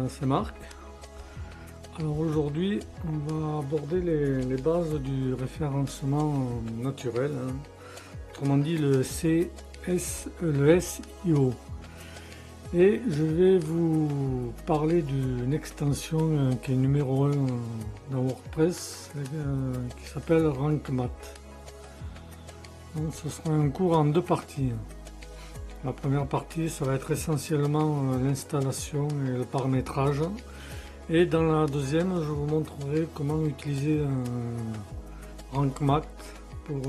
c'est Marc. Alors aujourd'hui, on va aborder les bases du référencement naturel, hein. Autrement dit le SEO. Et je vais vous parler d'une extension qui est numéro 1 dans WordPress, qui s'appelle RankMath. Donc ce sera un cours en deux parties. La première partie, ça va être essentiellement l'installation et le paramétrage. Et dans la deuxième, je vous montrerai comment utiliser RankMath pour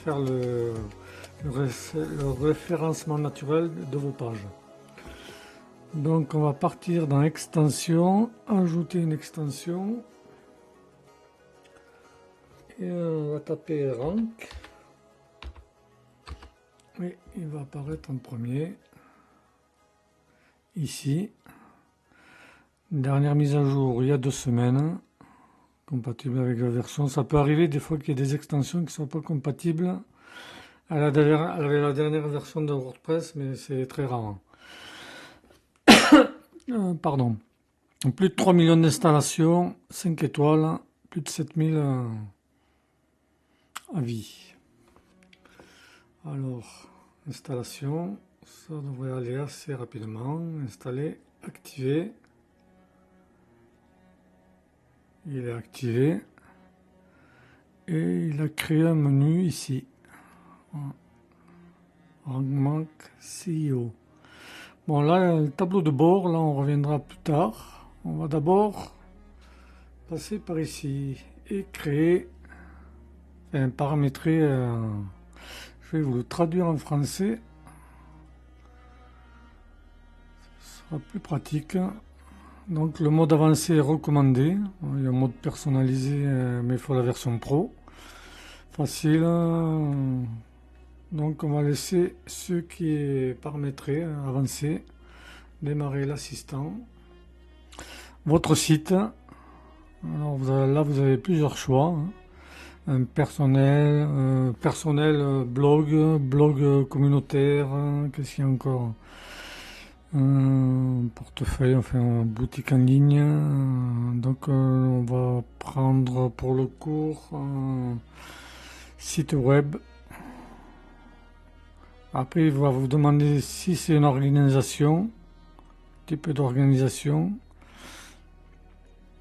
faire le référencement naturel de vos pages. Donc on va partir dans extension, ajouter une extension. Et on va taper Rank. Oui, il va apparaître en premier. Ici. Dernière mise à jour il y a 2 semaines. Compatible avec la version. Ça peut arriver des fois qu'il y ait des extensions qui ne sont pas compatibles avec la dernière version de WordPress, mais c'est très rare. Pardon. Plus de 3 millions d'installations, 5 étoiles, plus de 7000 avis. Alors, installation, ça devrait aller assez rapidement. Installer, activer. Il est activé. Et il a créé un menu ici. RankMath SEO. Bon, là, le tableau de bord, là, on reviendra plus tard. On va d'abord passer par ici et créer, paramétrer. Je vais vous le traduire en français. Ce sera plus pratique. Donc, le mode avancé est recommandé. Il y a un mode personnalisé, mais il faut la version pro. Facile. Donc, on va laisser ce qui est paramétré, avancé. Démarrer l'assistant. Votre site. Alors là vous avez plusieurs choix. Un personnel, blog communautaire. Qu'est-ce qu'il y a encore? Portefeuille, enfin boutique en ligne. Donc on va prendre pour le cours site web. Après il va vous demander si c'est une organisation. Type d'organisation.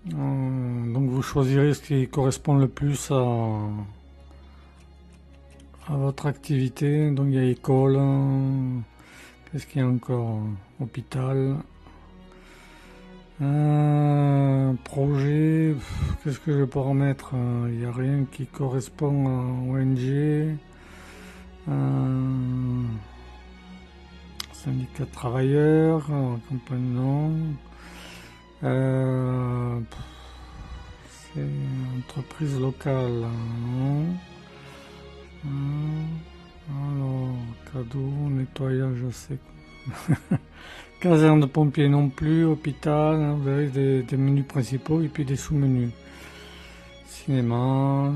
Donc vous choisirez ce qui correspond le plus à votre activité. Donc il y a école, qu'est-ce qu'il y a encore? Hôpital, projet, qu'est-ce que je peux remettre? Il n'y a rien qui correspond à ONG, syndicat de travailleurs, campagne non. C'est entreprise locale, non. Alors, cadeau, nettoyage, c'est caserne de pompiers non plus, hôpital, hein, vous avez des menus principaux et puis des sous-menus. Cinéma,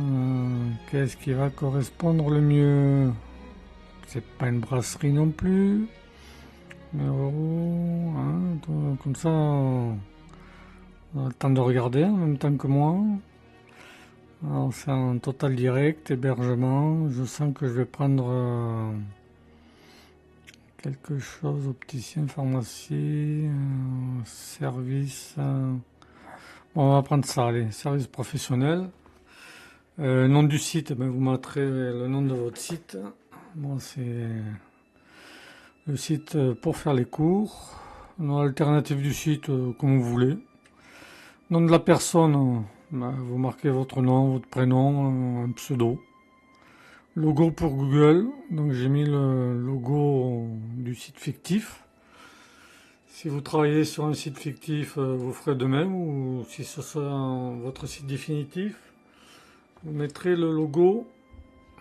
qu'est-ce qui va correspondre le mieux? C'est pas une brasserie non plus. Hein, comme ça, on a le temps de regarder en même temps que moi. Alors c'est en total direct, hébergement. Je sens que je vais prendre quelque chose, opticien, pharmacie, service. Bon, on va prendre ça, allez, service professionnel. Nom du site, ben, vous mettrez le nom de votre site. Bon, c'est le site pour faire les cours. L'alternative du site, comme vous voulez. Nom de la personne, vous marquez votre nom, votre prénom, un pseudo. Logo pour Google, donc j'ai mis le logo du site fictif. Si vous travaillez sur un site fictif, vous ferez de même, ou si ce sera votre site définitif, vous mettrez le logo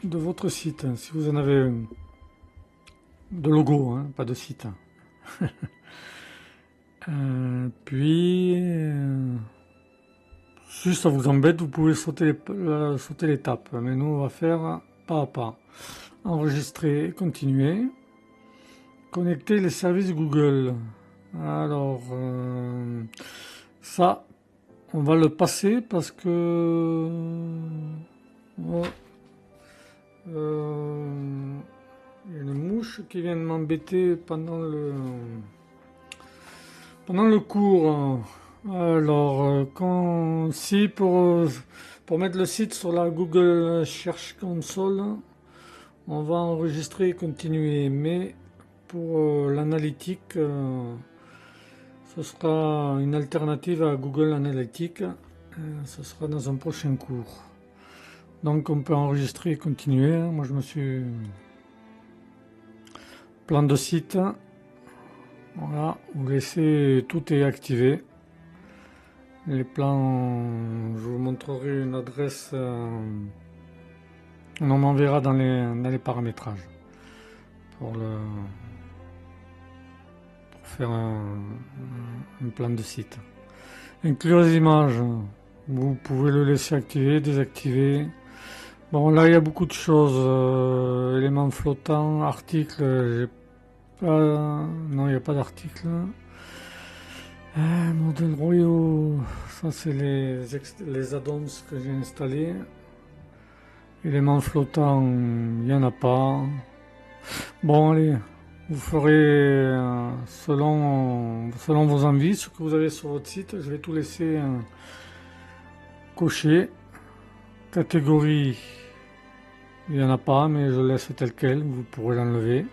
de votre site, si vous en avez un. De logo, hein, pas de site. Puis, si ça vous embête, vous pouvez sauter l'étape. Mais nous, on va faire pas à pas. Enregistrer et continuer. Connecter les services Google. Alors, ça, on va le passer parce que oh, il y a une mouche qui vient de m'embêter pendant le cours. Alors, si pour mettre le site sur la Google Search Console, on va enregistrer et continuer. Mais pour l'analytique, ce sera une alternative à Google Analytics. Ce sera dans un prochain cours. Donc on peut enregistrer et continuer. Moi je me suis... Plan de site. Voilà, vous laissez, tout est activé. Les plans, je vous montrerai une adresse. On m'enverra dans les paramétrages pour faire un plan de site. Inclure les images. Vous pouvez le laisser activer, désactiver. Bon, là il y a beaucoup de choses. Éléments flottants, articles. Non, il n'y a pas d'article. Modèle royaux, ça c'est les add-ons que j'ai installés. Éléments flottants, il n'y en a pas. Bon, allez, vous ferez selon vos envies, ce que vous avez sur votre site. Je vais tout laisser cocher. Catégorie, il n'y en a pas, mais je laisse tel quel, vous pourrez l'enlever.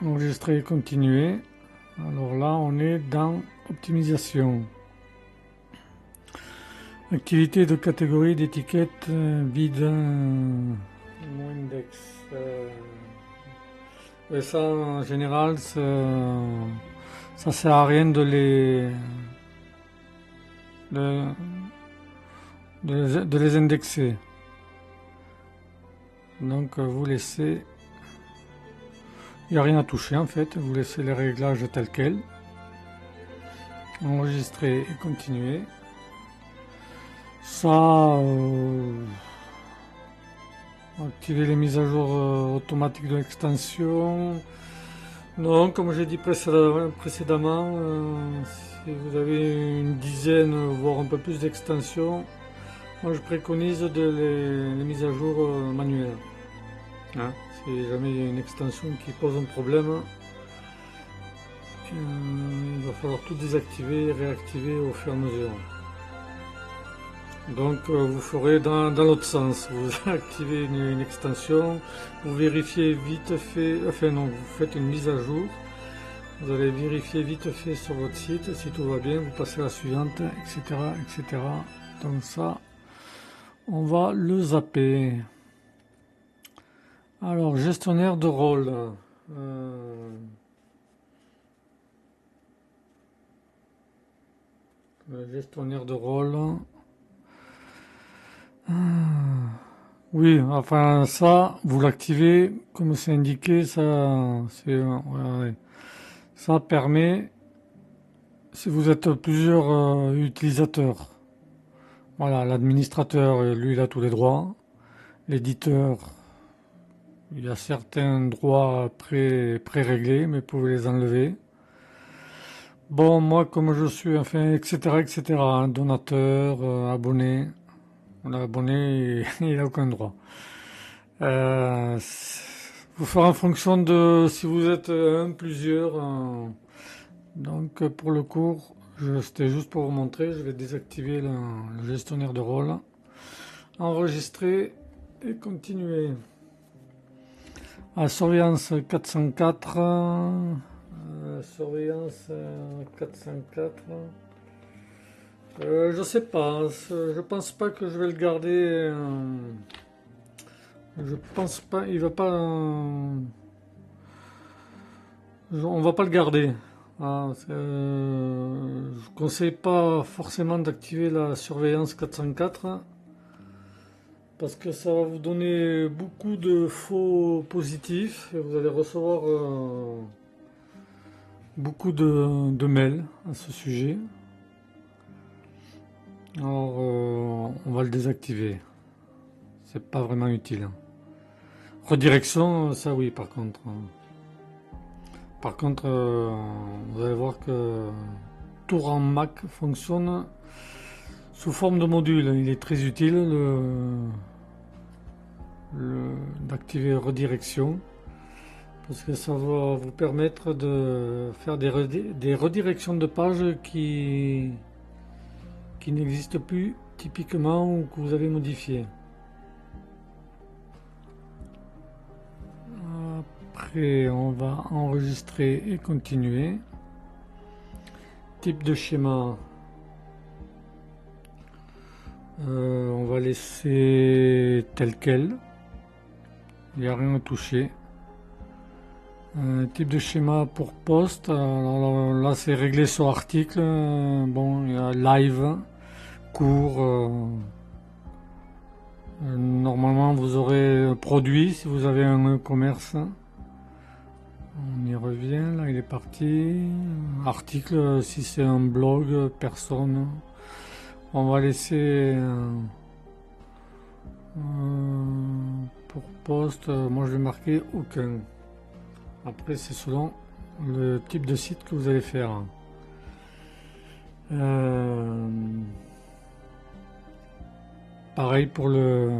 Enregistrer et continuer. Alors là, on est dans optimisation. Activité de catégorie d'étiquette vide. Mon index. Et ça, en général, ça sert à rien de les indexer. Donc vous laissez... Il n'y a rien à toucher en fait, vous laissez les réglages tels quels. Enregistrer et continuer. Ça, activer les mises à jour automatiques de l'extension. Non, comme j'ai dit précédemment, si vous avez une dizaine, voire un peu plus d'extensions, moi je préconise les mises à jour manuelles. Hein, si jamais il y a une extension qui pose un problème, il va falloir tout désactiver et réactiver au fur et à mesure. Donc vous ferez dans l'autre sens, vous activez une extension, vous vérifiez vite fait, enfin non, vous faites une mise à jour, vous allez vérifier vite fait sur votre site, si tout va bien, vous passez à la suivante, etc. etc. Donc ça, on va le zapper. Alors, gestionnaire de rôle. Gestionnaire de rôle. Oui, enfin ça, vous l'activez, comme c'est indiqué, ça permet, si vous êtes plusieurs utilisateurs, voilà, l'administrateur, lui, il a tous les droits, l'éditeur, il y a certains droits pré-réglés, mais vous pouvez les enlever. Bon, moi, comme je suis, enfin, etc., etc., hein, donateur, abonné, l'abonné, il n'a aucun droit. Vous ferez en fonction de si vous êtes un, plusieurs. Donc, pour le cours, c'était juste pour vous montrer, je vais désactiver le gestionnaire de rôle. Enregistrer et continuer. Surveillance 404. Surveillance 404. Je sais pas. Je pense pas que je vais le garder. Je pense pas. Il va pas. On va pas le garder. Je conseille pas forcément d'activer la surveillance 404 parce que ça va vous donner beaucoup de faux positifs et vous allez recevoir beaucoup de mails à ce sujet. Alors on va le désactiver. C'est pas vraiment utile. Redirection, ça oui par contre. Par contre, vous allez voir que retour en Mac fonctionne sous forme de module. Il est très utile d'activer redirection parce que ça va vous permettre de faire des redirections de pages qui n'existent plus typiquement ou que vous avez modifié. Après, on va enregistrer et continuer. Type de schéma, on va laisser tel quel. Il n'y a rien à toucher. Type de schéma pour post, alors là c'est réglé sur article. Bon, il y a live, court. Normalement vous aurez produit si vous avez un e-commerce. On y revient, là il est parti. Article si c'est un blog, personne. On va laisser pour post, moi je vais marquer aucun. Après c'est selon le type de site que vous allez faire. Pareil pour le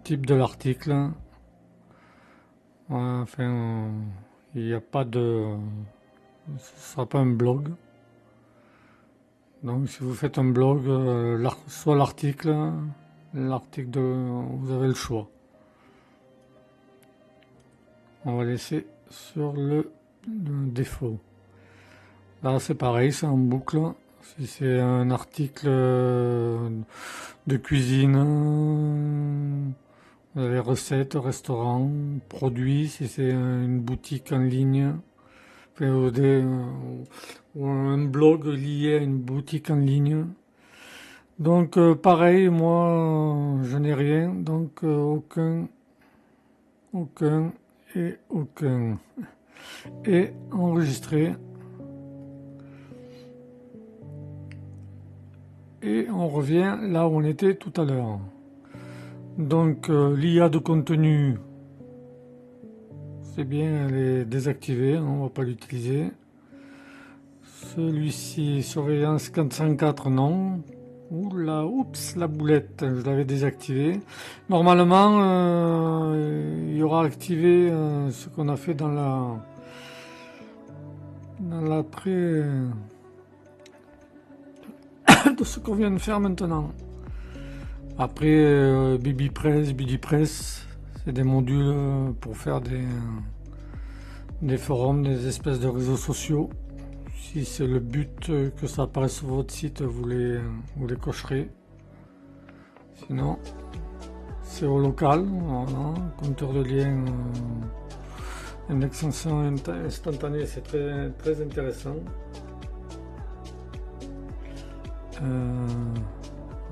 type de l'article. Enfin, il n'y a pas de... ce ne sera pas un blog. Donc si vous faites un blog, soit l'article, vous avez le choix. On va laisser sur le défaut. Là c'est pareil, c'est en boucle. Si c'est un article de cuisine, vous avez recettes, restaurants, produits, si c'est une boutique en ligne, ou un blog lié à une boutique en ligne. Donc pareil, moi je n'ai rien, donc aucun et aucun. Et enregistrer. Et on revient là où on était tout à l'heure. Donc l'IA de contenu, c'est bien, elle est désactivée, on ne va pas l'utiliser. Celui-ci, surveillance 404, non. Oula, oups, la boulette, je l'avais désactivé. Normalement, il y aura activé ce qu'on a fait dans l'après de ce qu'on vient de faire maintenant. Après, BusyPress, c'est des modules pour faire des forums, des espèces de réseaux sociaux. Si c'est le but que ça apparaisse sur votre site, vous les cocherez. Sinon, c'est au local, voilà, compteur de liens, indexation instantanée, c'est très, très intéressant.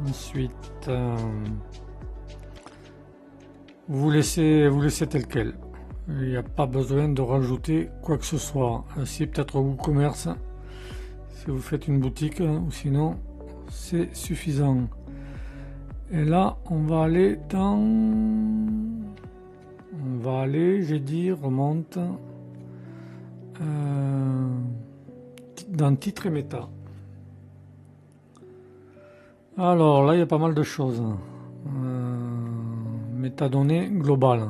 Ensuite, vous laissez tel quel. Il n'y a pas besoin de rajouter quoi que ce soit. Si peut-être WooCommerce, si vous faites une boutique, ou sinon c'est suffisant. Et là, on va aller j'ai dit, remonte, dans titre et méta. Alors là, il y a pas mal de choses. Métadonnées globales.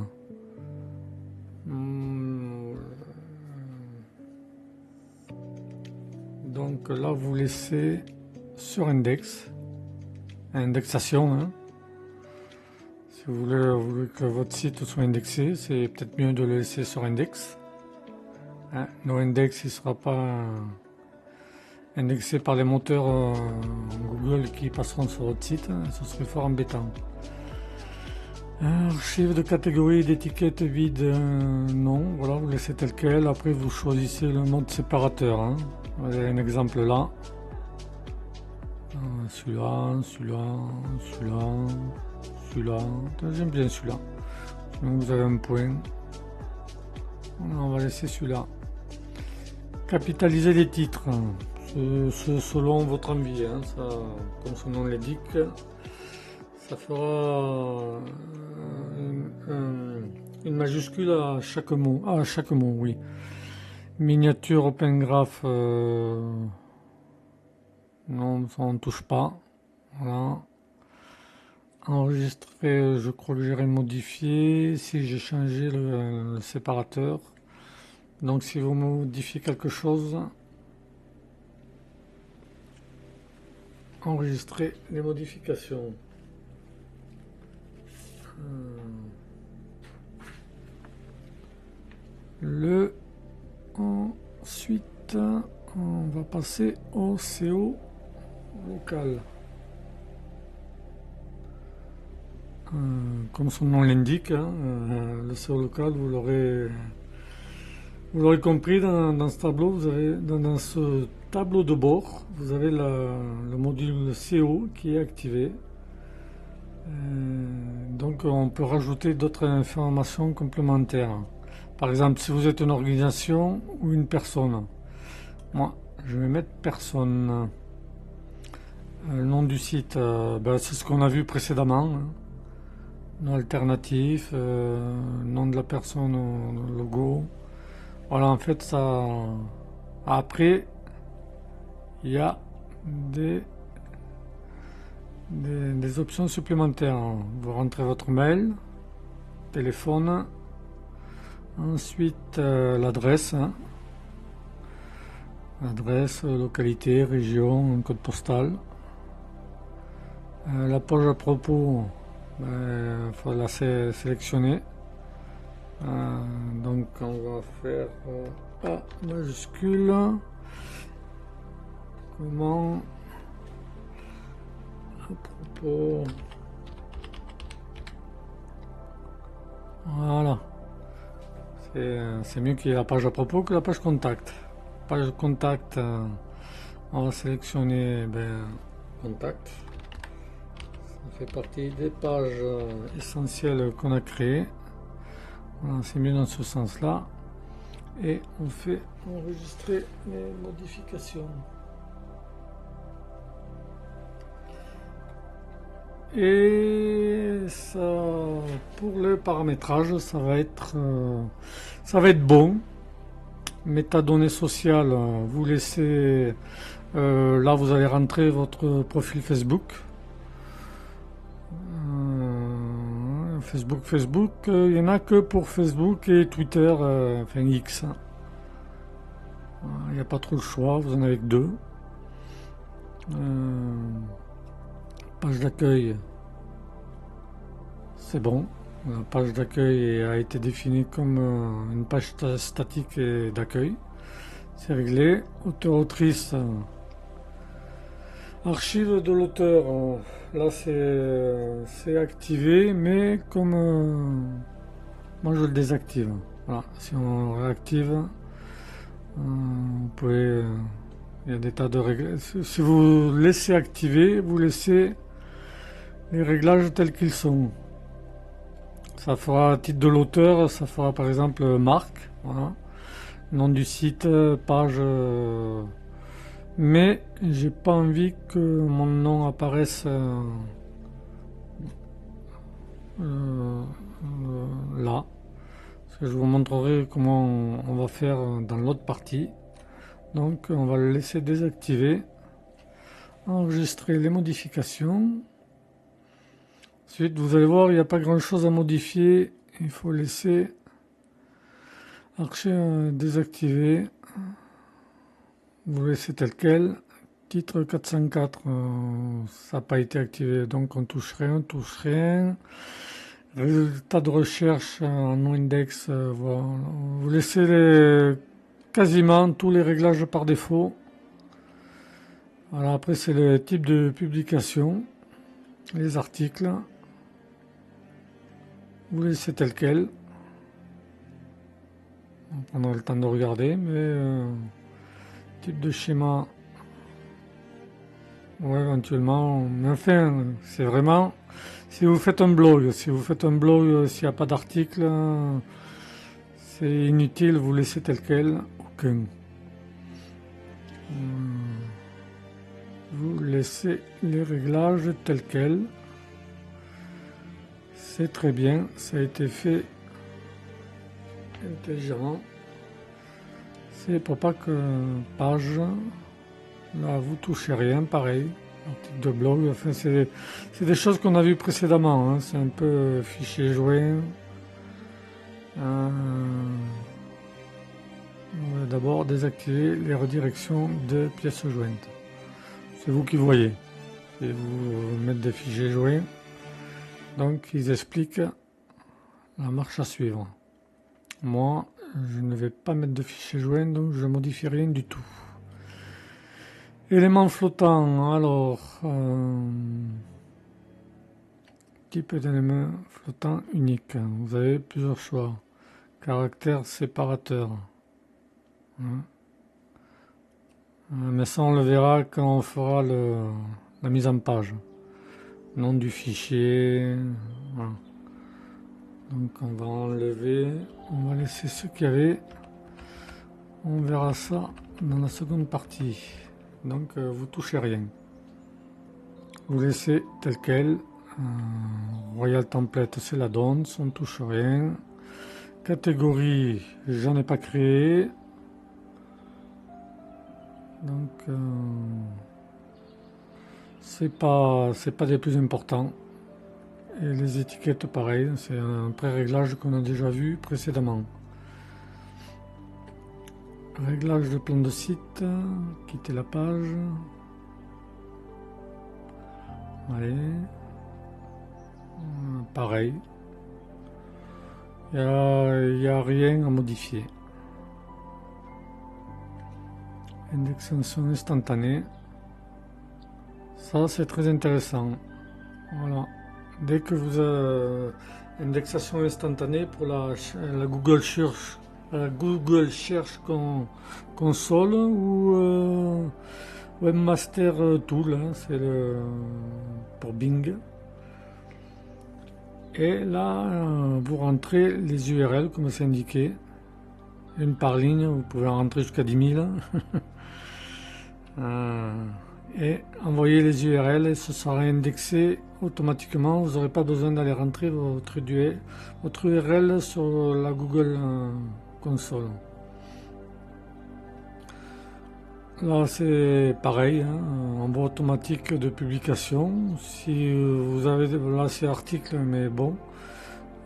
Donc là, vous laissez sur index, indexation. Hein. Si vous voulez que votre site soit indexé, c'est peut-être mieux de le laisser sur index. Hein. No index, il ne sera pas indexé par les moteurs Google qui passeront sur votre site. Ce serait fort embêtant. Archive de catégorie d'étiquette vide, non, voilà, vous laissez tel quel. Après, vous choisissez le mode séparateur. Hein. Vous avez un exemple là. Celui-là. J'aime bien celui-là. Donc vous avez un point. Voilà, on va laisser celui-là. Capitaliser les titres. Selon votre envie. Hein, ça, comme son nom l'indique. Ça fera une majuscule à chaque mot, oui. Miniature Open Graph, non, ça on touche pas. Voilà. Enregistrer, je crois que j'ai modifié. Si j'ai changé le séparateur. Donc si vous modifiez quelque chose, enregistrez les modifications. Ensuite, on va passer au CO local. Comme son nom l'indique, hein, le CO local, vous l'aurez compris dans ce tableau, vous avez dans ce tableau de bord, vous avez le module CO qui est activé. Donc on peut rajouter d'autres informations complémentaires. Par exemple, si vous êtes une organisation ou une personne. Moi, je vais mettre personne. Le nom du site, c'est ce qu'on a vu précédemment. Hein. Nom alternatif, nom de la personne, le logo. Voilà, en fait, ça. Après, il y a des options supplémentaires. Vous rentrez votre mail, téléphone, ensuite l'adresse, hein. Adresse, localité, région, code postal. La page à propos, il faut la sélectionner. Donc on va faire A majuscule. Comment à propos. Voilà. C'est mieux qu'il y ait la page à propos que la page contact. Page contact, on va sélectionner contact. Ça fait partie des pages essentielles qu'on a créées. Voilà, c'est mieux dans ce sens-là. Et on fait enregistrer les modifications. Et ça, pour le paramétrage, ça va être bon. Métadonnées sociales, vous laissez là vous allez rentrer votre profil Facebook. Facebook, il n'y en a que pour Facebook et Twitter, enfin X. Il n'y a pas trop le choix, vous en avez que deux. Page d'accueil, c'est bon. La page d'accueil a été définie comme une page statique d'accueil. C'est réglé. Auteur-autrice. Archive de l'auteur. Là c'est activé, mais comme moi je le désactive. Voilà. Si on réactive, vous pouvez. Il y a des tas de réglages. Si vous laissez activer, vous laissez les réglages tels qu'ils sont. Ça fera titre de l'auteur, ça fera par exemple marque, voilà. Nom du site, page. Mais j'ai pas envie que mon nom apparaisse là. Parce que je vous montrerai comment on va faire dans l'autre partie. Donc on va le laisser désactiver. Enregistrer les modifications. Ensuite, vous allez voir, il n'y a pas grand chose à modifier. Il faut laisser archer désactiver. Vous laissez tel quel. Titre 404, ça n'a pas été activé, donc on touche rien. Résultat de recherche en no-index, voilà. Vous laissez quasiment tous les réglages par défaut. Voilà, après c'est le type de publication, les articles. Vous laissez tel quel. On prendra le temps de regarder, mais type de schéma, ouais, éventuellement. Mais enfin, c'est vraiment, si vous faites un blog, s'il n'y a pas d'article, c'est inutile, vous laissez tel quel, aucun. Vous laissez les réglages tels quels. C'est très bien, ça a été fait intelligemment. c'est pour pas que page, là vous touchez rien, pareil, article de blog, enfin c'est des choses qu'on a vues précédemment, hein. C'est un peu fichier joint. On va d'abord désactiver les redirections de pièces jointes. C'est vous qui voyez. Et vous mettre des fichiers joints. Donc ils expliquent la marche à suivre. Moi, je ne vais pas mettre de fichiers joints, donc je modifie rien du tout. Éléments flottants, alors type d'élément flottant unique. Vous avez plusieurs choix. Caractère séparateur. Mais ça on le verra quand on fera la mise en page. Nom du fichier. Voilà. Donc on va enlever, on va laisser ce qu'il y avait. On verra ça dans la seconde partie. Donc vous touchez rien. Vous laissez tel quel. Royal Template c'est la donne, on ne touche rien. Catégorie, j'en ai pas créé. Donc c'est pas des plus importants. Et les étiquettes pareil, c'est un pré-réglage qu'on a déjà vu précédemment. Réglage de plan de site, quitter la page. Allez. Pareil. Il n'y a rien à modifier. Indexation instantanée. Ça c'est très intéressant. Voilà. Dès que vous avez indexation instantanée pour la Google Search console ou Webmaster Tool, hein, c'est pour Bing. Et là, vous rentrez les URL comme c'est indiqué, une par ligne, vous pouvez en rentrer jusqu'à 10 000. Et envoyer les URL et ce sera indexé automatiquement. Vous n'aurez pas besoin d'aller rentrer votre URL sur la Google console. Là c'est pareil, hein, envoi automatique de publication. Si vous avez, là c'est article, mais bon,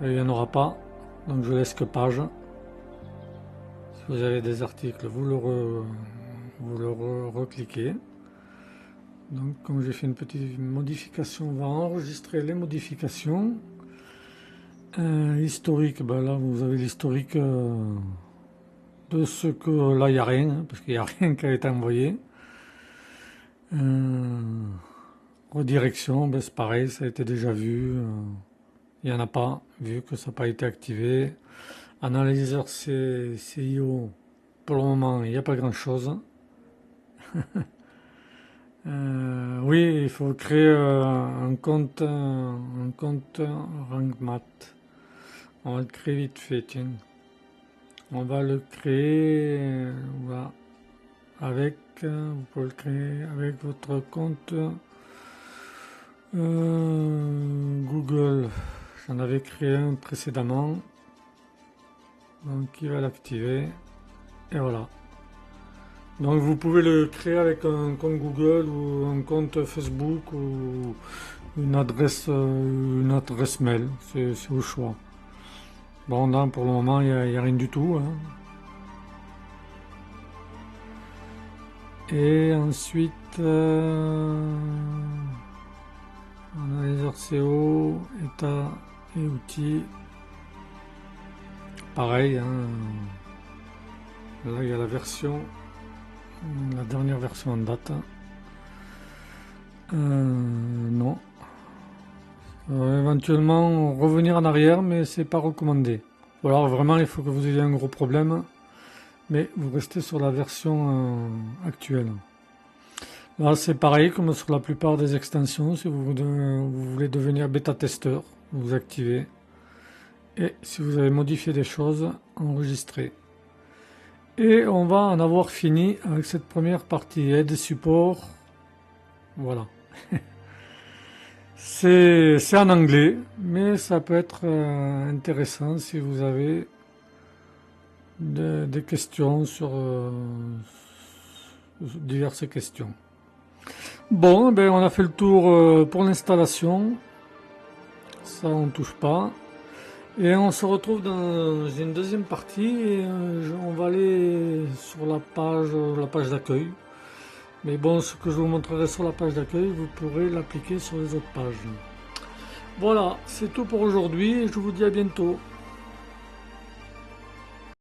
il n'y en aura pas, donc je laisse que page. Si vous avez des articles, vous le recliquez. Donc comme j'ai fait une petite modification, on va enregistrer les modifications. Historique, ben là vous avez l'historique de ce que là il n'y a rien, hein, parce qu'il n'y a rien qui a été envoyé. Redirection, ben c'est pareil, ça a été déjà vu. Il n'y en a pas, vu que ça n'a pas été activé. Analyseur CIO, pour le moment il n'y a pas grand chose. Oui, il faut créer un compte RankMath. On va le créer vite fait, tiens. On va le créer voilà, avec, vous pouvez le créer avec votre compte Google. J'en avais créé un précédemment. Donc il va l'activer. Et voilà. Donc vous pouvez le créer avec un compte Google ou un compte Facebook ou une adresse mail, c'est au choix. Bon là pour le moment il n'y a rien du tout. Hein. Et ensuite analyseur CO, état et outils. Pareil, hein. Là il y a la version. La dernière version en date. Non. Éventuellement revenir en arrière, mais c'est pas recommandé. Ou alors vraiment il faut que vous ayez un gros problème, mais vous restez sur la version actuelle. Là c'est pareil comme sur la plupart des extensions. Si vous voulez devenir bêta-testeur, vous activez. Et si vous avez modifié des choses, enregistrez. Et on va en avoir fini avec cette première partie, aide et support. Voilà. C'est en anglais, mais ça peut être intéressant si vous avez des questions sur diverses questions. Bon, ben on a fait le tour pour l'installation. Ça, on touche pas. Et on se retrouve dans une deuxième partie et on va aller sur la page d'accueil. Mais bon, ce que je vous montrerai sur la page d'accueil, vous pourrez l'appliquer sur les autres pages. Voilà, c'est tout pour aujourd'hui et je vous dis à bientôt.